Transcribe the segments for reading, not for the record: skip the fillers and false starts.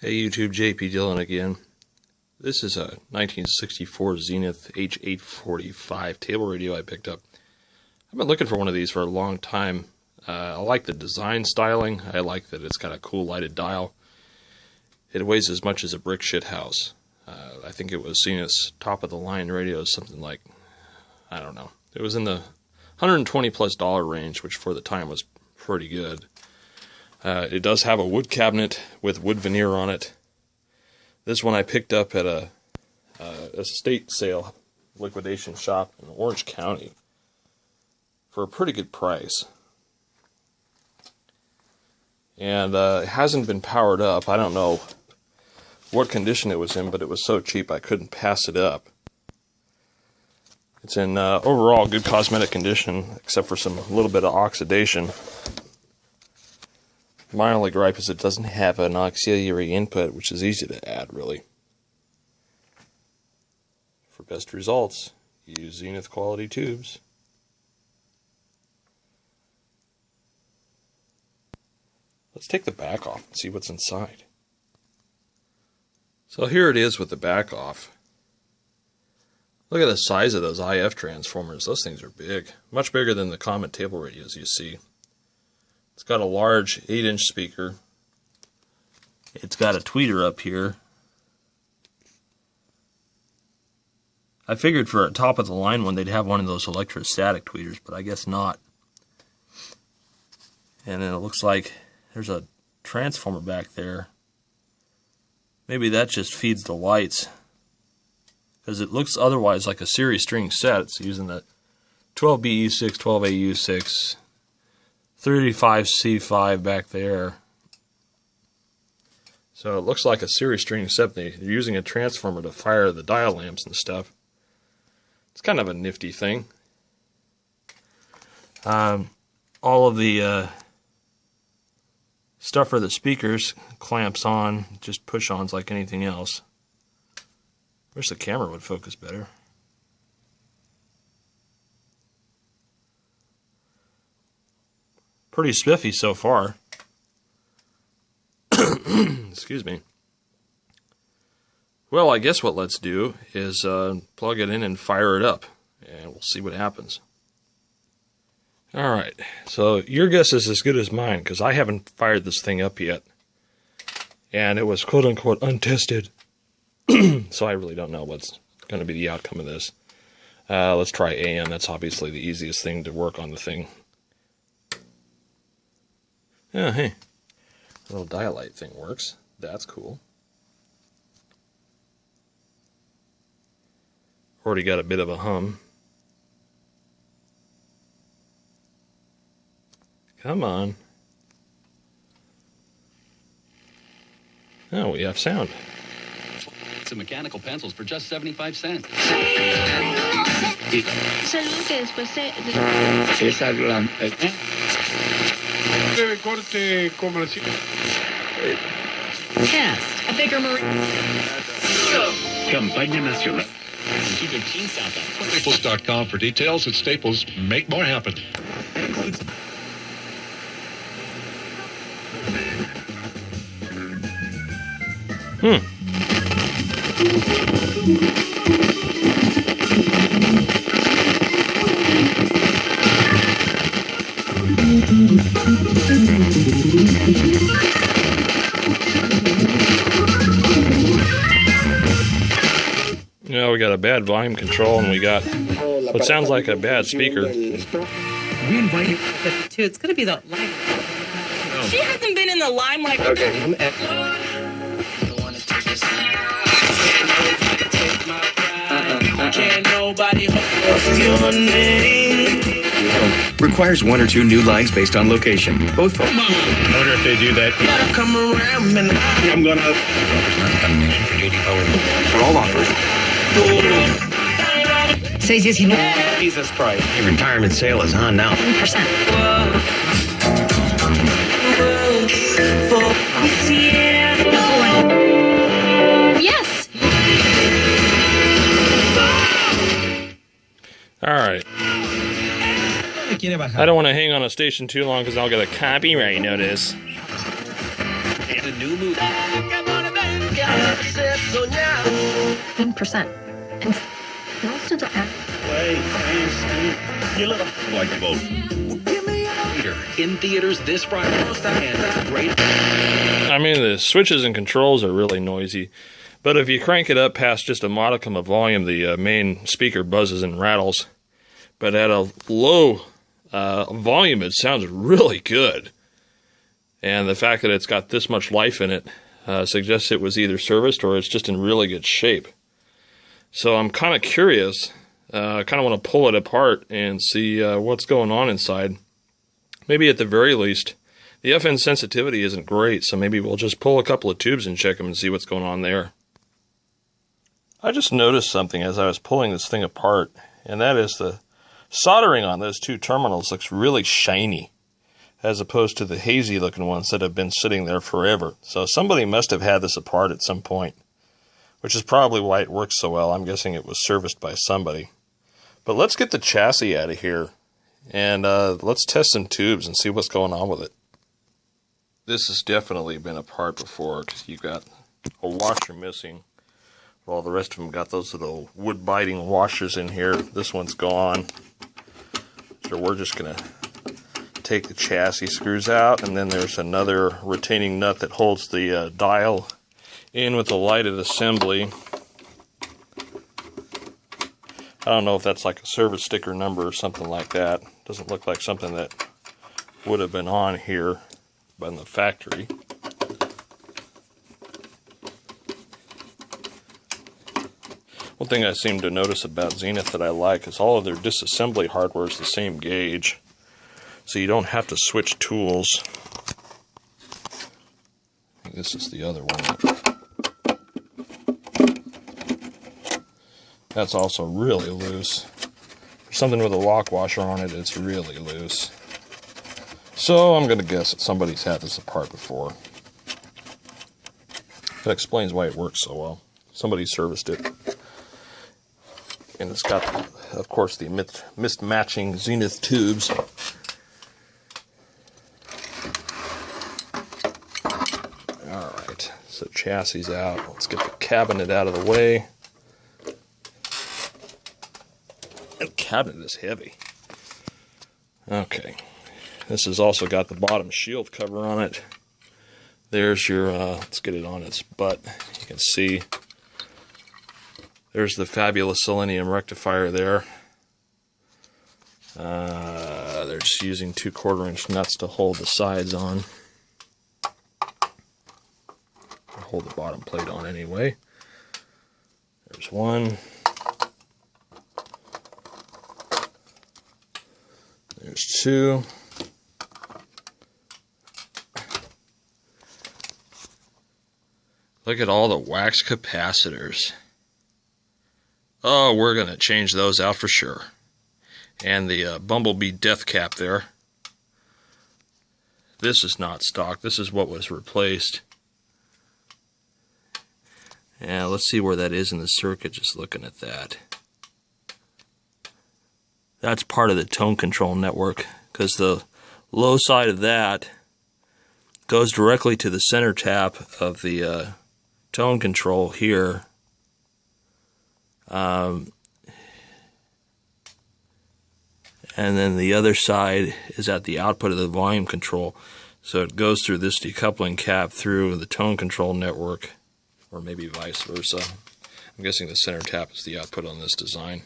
Hey YouTube, JP Dillon again. This is a 1964 Zenith h-845 table radio I picked up. I've been looking for one of these for a long time. I like the design styling. I like that it's got a cool lighted dial. It weighs as much as a brick shit house. I think it was Zenith's top of the line radio, something like, I don't know. It was in the $120+ range, which for the time was pretty good. It does have a wood cabinet with wood veneer on it. This one I picked up at a estate sale liquidation shop in Orange County for a pretty good price. And it hasn't been powered up. I don't know what condition it was in, but it was so cheap I couldn't pass it up. It's in overall good cosmetic condition, except for some little bit of oxidation. My only gripe is it doesn't have an auxiliary input, which is easy to add, really. For best results, use Zenith quality tubes. Let's take the back off and see what's inside. So here it is with the back off. Look at the size of those IF transformers. Those things are big. Much bigger than the common table radios you see. It's got a large 8-inch speaker. It's got a tweeter up here. I figured for a top of the line one they'd have one of those electrostatic tweeters, but I guess not. And then it looks like there's a transformer back there. Maybe that just feeds the lights, because it looks otherwise like a series string set. It's using the 12BE6, 12AU6, 35C5 back there. So it looks like a series string set. They're using a transformer to fire the dial lamps and stuff. It's kind of a nifty thing. All of the stuff for the speakers clamps on, just push-ons like anything else. Wish the camera would focus better. Pretty spiffy so far. Excuse me. Well, I guess what let's do is plug it in and fire it up, and we'll see what happens. Alright, so your guess is as good as mine, because I haven't fired this thing up yet. And it was quote-unquote untested. So I really don't know what's going to be the outcome of this. Let's try AM. That's obviously the easiest thing to work on the thing. Oh, hey. The little dial light thing works. That's cool. Already got a bit of a hum. Come on. Oh, we have sound. Some mechanical pencils for just 75 cents. Cast a bigger marine. Campaña nacional. Staples.com for details. At Staples, make more happen. Yeah, we got a bad volume control, and we got what sounds like a bad speaker. We invited too. It's gonna be the line. Oh. She hasn't been in the limelight. Okay. Can't nobody Requires 1 or 2 new lines based on location. Both phones. I wonder if they do that. come around and I'm gonna. For all offers. says yes, you know. Jesus Christ. Your retirement sale is on now. 1%. Yes. All right. I don't want to hang on a station too long because I'll get a copyright notice. And a new movie. 10%. And most of the You little like the boat. In theaters this Friday. And great. I mean, the switches and controls are really noisy, but if you crank it up past just a modicum of volume, the main speaker buzzes and rattles. But at a low volume, it sounds really good. And the fact that it's got this much life in it suggests it was either serviced or it's just in really good shape. So I'm kind of curious. I kind of want to pull it apart and see what's going on inside. Maybe at the very least, the FN sensitivity isn't great, so maybe we'll just pull a couple of tubes and check them and see what's going on there. I just noticed something as I was pulling this thing apart, and that is the soldering on those two terminals looks really shiny, as opposed to the hazy looking ones that have been sitting there forever. So somebody must have had this apart at some point, which is probably why it works so well. I'm guessing it was serviced by somebody. But let's get the chassis out of here, and let's test some tubes and see what's going on with it. This has definitely been apart before, because you've got a washer missing. While the rest of them got those little wood-biting washers in here. This one's gone. So we're just going to take the chassis screws out, and then there's another retaining nut that holds the dial in with the lighted assembly. I don't know if that's like a service sticker number or something like that. Doesn't look like something that would have been on here in the factory. One thing I seem to notice about Zenith that I like is all of their disassembly hardware is the same gauge, so you don't have to switch tools. I think this is the other one. That's also really loose. For something with a lock washer on it, it's really loose. So I'm going to guess that somebody's had this apart before. That explains why it works so well. Somebody serviced it. And it's got, of course, the mismatching Zenith tubes. Alright, so chassis out. Let's get the cabinet out of the way. The cabinet is heavy. Okay, this has also got the bottom shield cover on it. There's your, let's get it on its butt. You can see there's the fabulous selenium rectifier there. They're just using 2/4-inch nuts to hold the sides on. Hold the bottom plate on anyway. There's one. There's two. Look at all the wax capacitors. Oh, we're going to change those out for sure. And the Bumblebee death cap there. This is not stock. This is what was replaced. And let's see where that is in the circuit, just looking at that. That's part of the tone control network, because the low side of that goes directly to the center tap of the tone control here. And then the other side is at the output of the volume control. So it goes through this decoupling cap through the tone control network, or maybe vice versa. I'm guessing the center tap is the output on this design.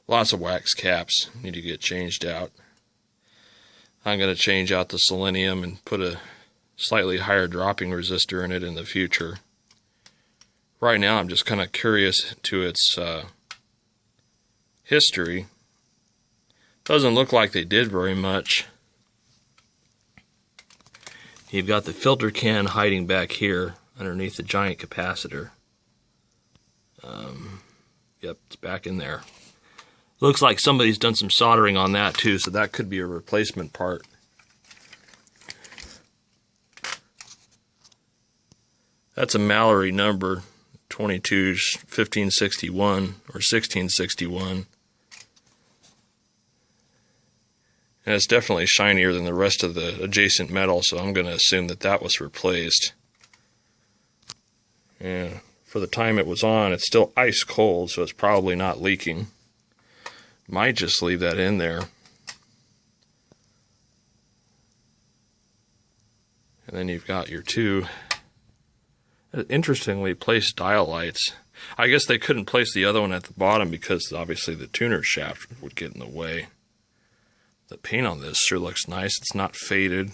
Lots of wax caps need to get changed out. I'm going to change out the selenium and put a slightly higher dropping resistor in it in the future. Right now I'm just kind of curious to its history. Doesn't look like they did very much. You've got the filter can hiding back here underneath the giant capacitor. Yep, it's back in there. Looks like somebody's done some soldering on that too, so that could be a replacement part. That's a Mallory number, 221561 or 1661. And it's definitely shinier than the rest of the adjacent metal, so I'm going to assume that that was replaced. Yeah, for the time it was on, it's still ice cold, so it's probably not leaking. Might just leave that in there. And then you've got your two interestingly placed dial lights. I guess they couldn't place the other one at the bottom because obviously the tuner shaft would get in the way. The paint on this sure looks nice. It's not faded.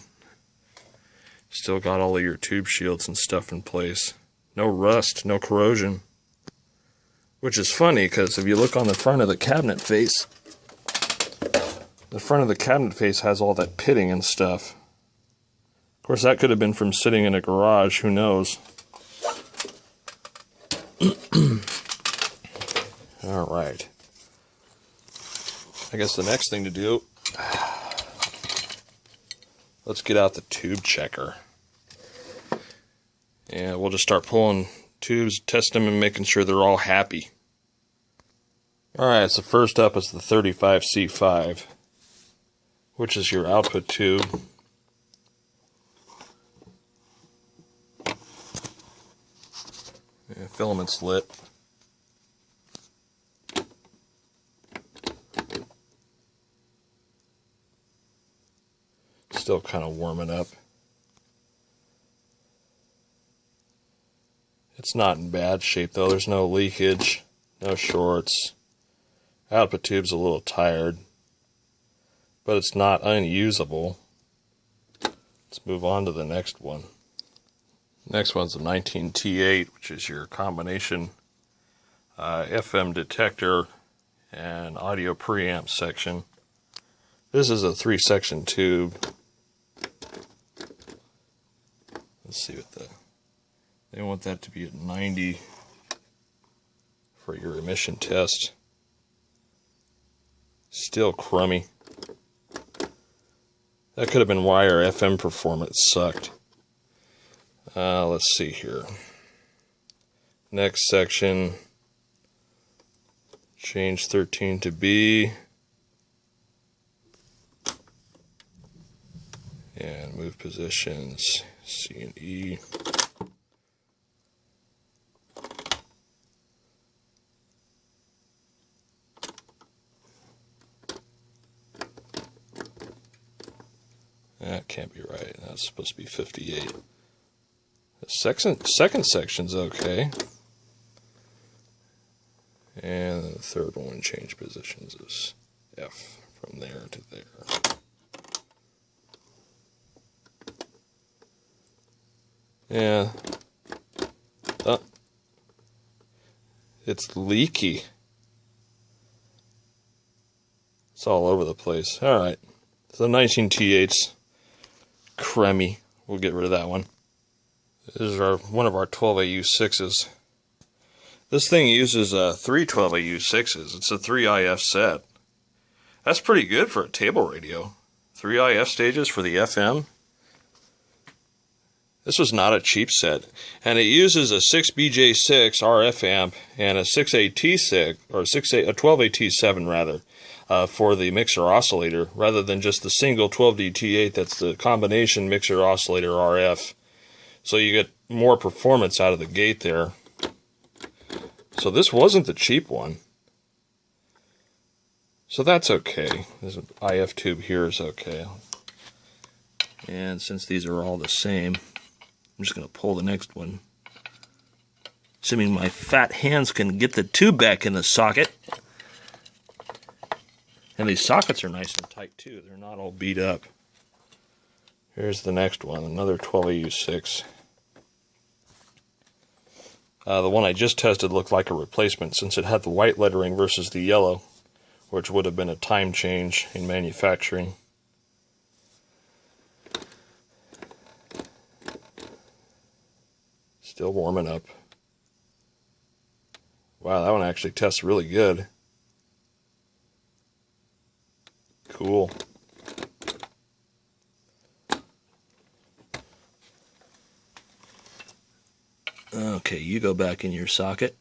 Still got all of your tube shields and stuff in place. No rust, no corrosion. Which is funny because if you look on the front of the cabinet face, the front of the cabinet face has all that pitting and stuff. Of course, that could have been from sitting in a garage, who knows. Alright. I guess the next thing to do, let's get out the tube checker. And we'll just start pulling tubes, test them, and making sure they're all happy. Alright, so first up is the 35C5, which is your output tube. Yeah, filament's lit. Still kind of warming up. It's not in bad shape though. There's no leakage, no shorts. Output tube's a little tired, but it's not unusable. Let's move on to the next one. Next one's a 19T8, which is your combination FM detector and audio preamp section. This is a 3-section tube. Let's see what they want that to be at 90 for your emission test. Still crummy. That could have been why our FM performance sucked. Let's see here. Next section. Change 13 to B. And move positions C and E. That can't be right. That's supposed to be 58. The second section's okay. And the third one, change positions, is F from there to there. Yeah. It's leaky. It's all over the place. Alright. So 19T8's crummy. We'll get rid of that one. This is one of our 12AU6s. This thing uses 3 12AU6s. It's a 3IF set. That's pretty good for a table radio. 3 IF stages for the FM. This was not a cheap set. And it uses a 6BJ6 RF amp and a 6AT6, or a 12AT7 rather, for the mixer oscillator, rather than just the single 12DT8 that's the combination mixer oscillator RF. So you get more performance out of the gate there. So this wasn't the cheap one. So that's okay. This IF tube here is okay. And since these are all the same, I'm just going to pull the next one. Assuming my fat hands can get the tube back in the socket. And these sockets are nice and tight too. They're not all beat up. Here's the next one, another 12AU6. The one I just tested looked like a replacement since it had the white lettering versus the yellow, which would have been a time change in manufacturing. Still warming up. Wow, that one actually tests really good. Cool. Okay, you go back in your socket.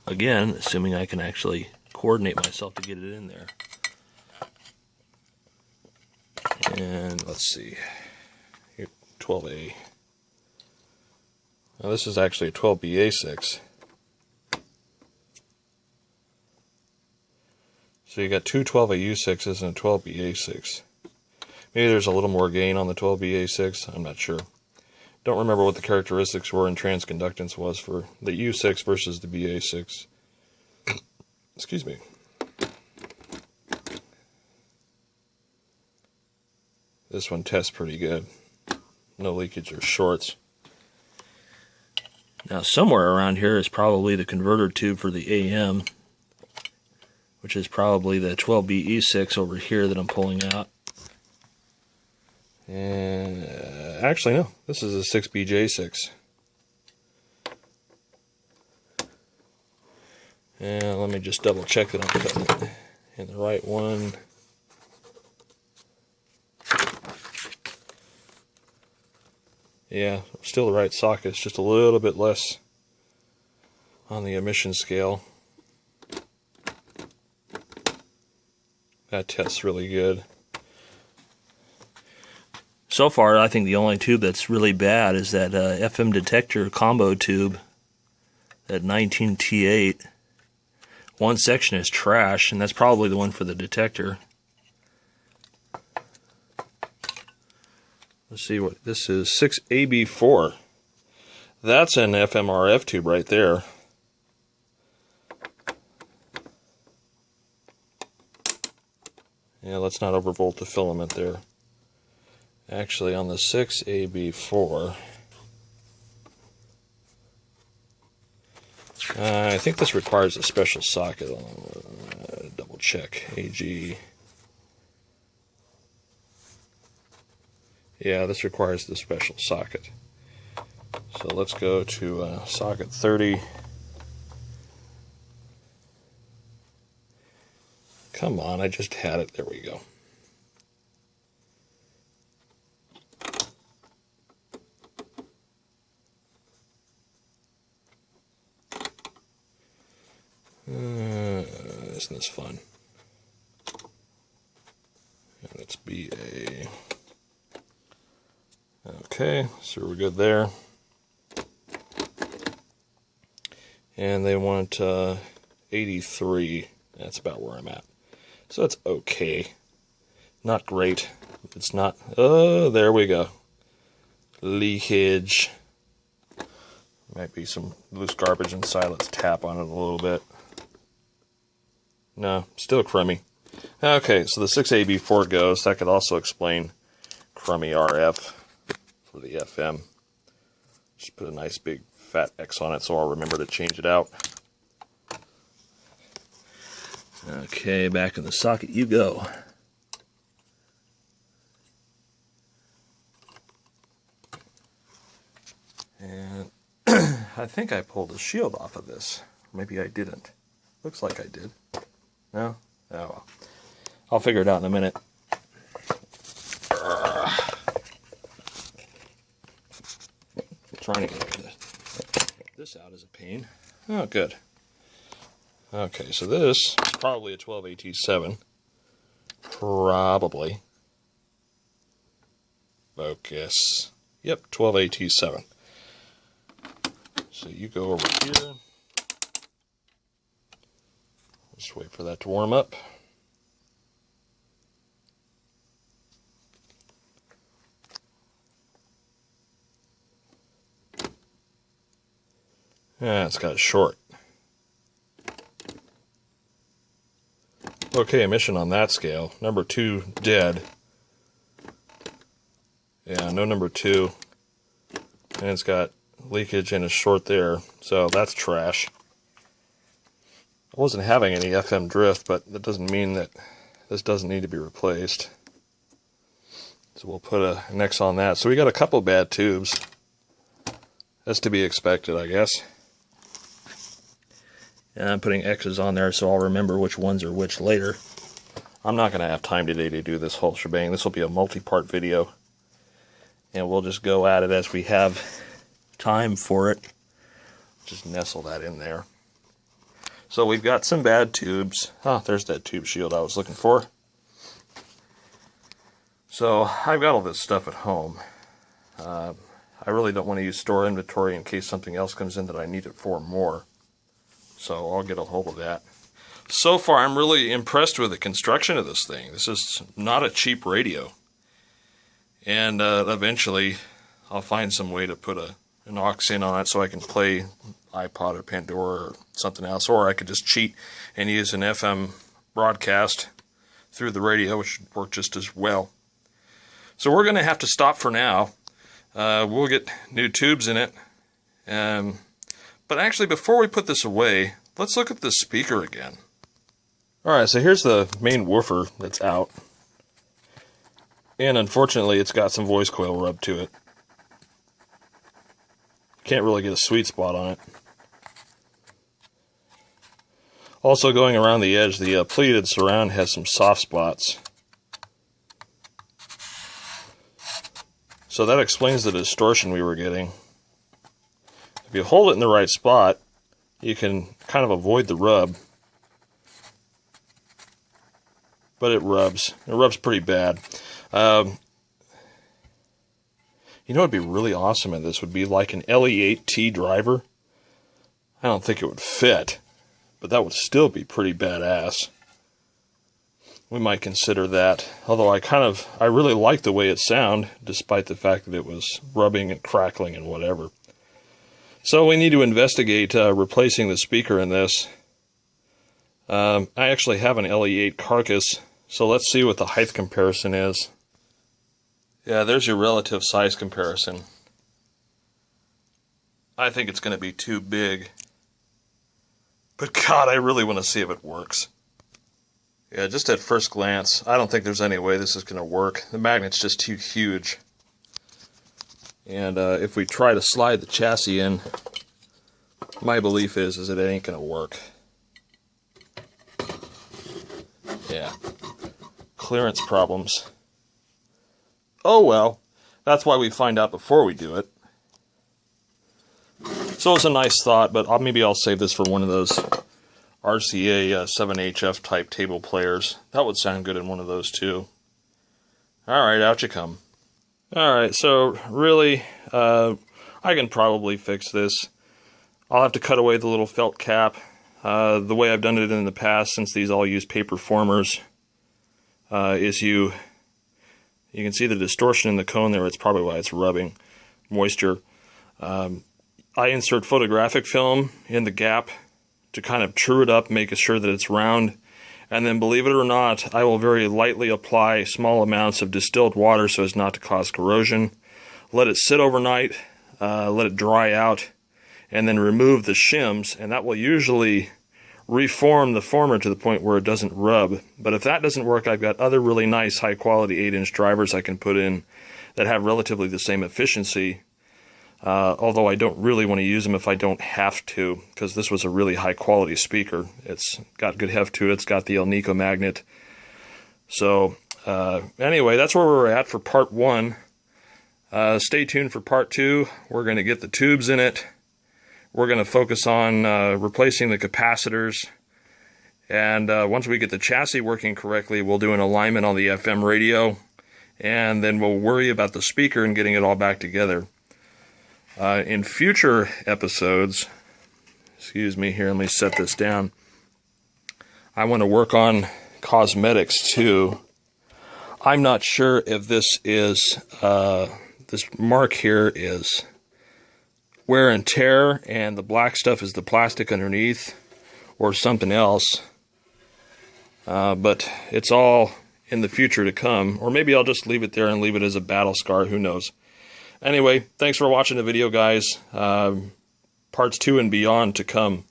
Again, assuming I can actually coordinate myself to get it in there. And let's see, here, 12A. Now this is actually a 12BA6. So you got two 12AU6s and a 12BA6. Maybe there's a little more gain on the 12BA6, I'm not sure. Don't remember what the characteristics were in transconductance was for the U6 versus the BA6. Excuse me. This one tests pretty good. No leakage or shorts. Now somewhere around here is probably the converter tube for the AM, which is probably the 12BE6 over here that I'm pulling out. And actually no, this is a 6BJ6. And let me just double check that I'm putting it in the right one. Yeah, still the right socket. It's just a little bit less on the emission scale. That tests really good. So far, I think the only tube that's really bad is that FM detector combo tube, that 19T8. One section is trash, and that's probably the one for the detector. Let's see what this is. 6AB4. That's an FMRF tube right there. Yeah, let's not overvolt the filament there. Actually, on the 6AB4, I think this requires a special socket. I'll double check. AG. Yeah, this requires the special socket. So let's go to socket 30. Come on, I just had it. There we go. Isn't this fun? And it's BA. Okay, so we're good there. And they want 83. That's about where I'm at. So that's okay. Not great. It's not. Oh, there we go. Leakage. Might be some loose garbage inside. Let's tap on it a little bit. No, still crummy. Okay, so the 6AB4 goes. That could also explain crummy RF for the FM. Just put a nice big fat X on it so I'll remember to change it out. Okay, back in the socket you go. And I think I pulled the shield off of this. Maybe I didn't. Looks like I did. No? Oh well. I'll figure it out in a minute. Trying to get this out is a pain. Oh, good. Okay, so this is probably a 12AT7. Probably. Focus. Yep, 12AT7. So you go over here. Just wait for that to warm up. Yeah, it's got a short. Okay, emission on that scale. Number 2, dead. Yeah, no number 2. And it's got leakage and a short there. So that's trash. I wasn't having any FM drift, but that doesn't mean that this doesn't need to be replaced. So we'll put an X on that. So we got a couple bad tubes. That's to be expected, I guess. And I'm putting X's on there so I'll remember which ones are which later. I'm not going to have time today to do this whole shebang. This will be a multi-part video. And we'll just go at it as we have time for it. Just nestle that in there. So we've got some bad tubes. Oh, there's that tube shield I was looking for. So I've got all this stuff at home. I really don't want to use store inventory in case something else comes in that I need it for more. So I'll get a hold of that. So far, I'm really impressed with the construction of this thing. This is not a cheap radio. And eventually, I'll find some way to put an aux in on it so I can play iPod or Pandora or something else. Or I could just cheat and use an FM broadcast through the radio, which should work just as well. So we're going to have to stop for now. We'll get new tubes in it. But actually, before we put this away, let's look at the speaker again. Alright, so here's the main woofer that's out. And unfortunately, it's got some voice coil rubbed to it. Can't really get a sweet spot on it. Also, going around the edge, the pleated surround has some soft spots. So that explains the distortion we were getting. If you hold it in the right spot, you can kind of avoid the rub. But it rubs. It rubs pretty bad. You know what would be really awesome in this would be like an LE8T driver. I don't think it would fit, but that would still be pretty badass. We might consider that. Although I really like the way it sounded, despite the fact that it was rubbing and crackling and whatever. So we need to investigate replacing the speaker in this. I actually have an LE8 carcass, so let's see what the height comparison is. Yeah, there's your relative size comparison. I think it's going to be too big. But God, I really want to see if it works. Yeah, just at first glance, I don't think there's any way this is going to work. The magnet's just too huge. And if we try to slide the chassis in, my belief is it ain't going to work. Yeah. Clearance problems. Oh well, that's why we find out before we do it. So it's a nice thought, but maybe I'll save this for one of those RCA 7HF type table players. That would sound good in one of those too. Alright, out you come. Alright, so really, I can probably fix this. I'll have to cut away the little felt cap. The way I've done it in the past, since these all use paper formers, is you can see the distortion in the cone there. It's probably why it's rubbing moisture. I insert photographic film in the gap to kind of true it up, make sure that it's round. And then, believe it or not, I will very lightly apply small amounts of distilled water so as not to cause corrosion. Let it sit overnight, let it dry out, and then remove the shims, and that will usually reform the former to the point where it doesn't rub. But if that doesn't work, I've got other really nice high quality 8-inch drivers I can put in that have relatively the same efficiency, although I don't really want to use them if I don't have to, because this was a really high quality speaker. It's got good heft to it, it's got the El Nico magnet. So anyway, that's where we're at for part 1. Stay tuned for part 2. We're going to get the tubes in it. We're going to focus on replacing the capacitors, and once we get the chassis working correctly, we'll do an alignment on the FM radio, and then we'll worry about the speaker and getting it all back together. In future episodes, excuse me here, let me set this down, I want to work on cosmetics too. I'm not sure if this is, this mark here is wear and tear, and the black stuff is the plastic underneath, or something else. But it's all in the future to come. Or maybe I'll just leave it there and leave it as a battle scar, who knows. Anyway, thanks for watching the video, guys. Parts 2 and beyond to come.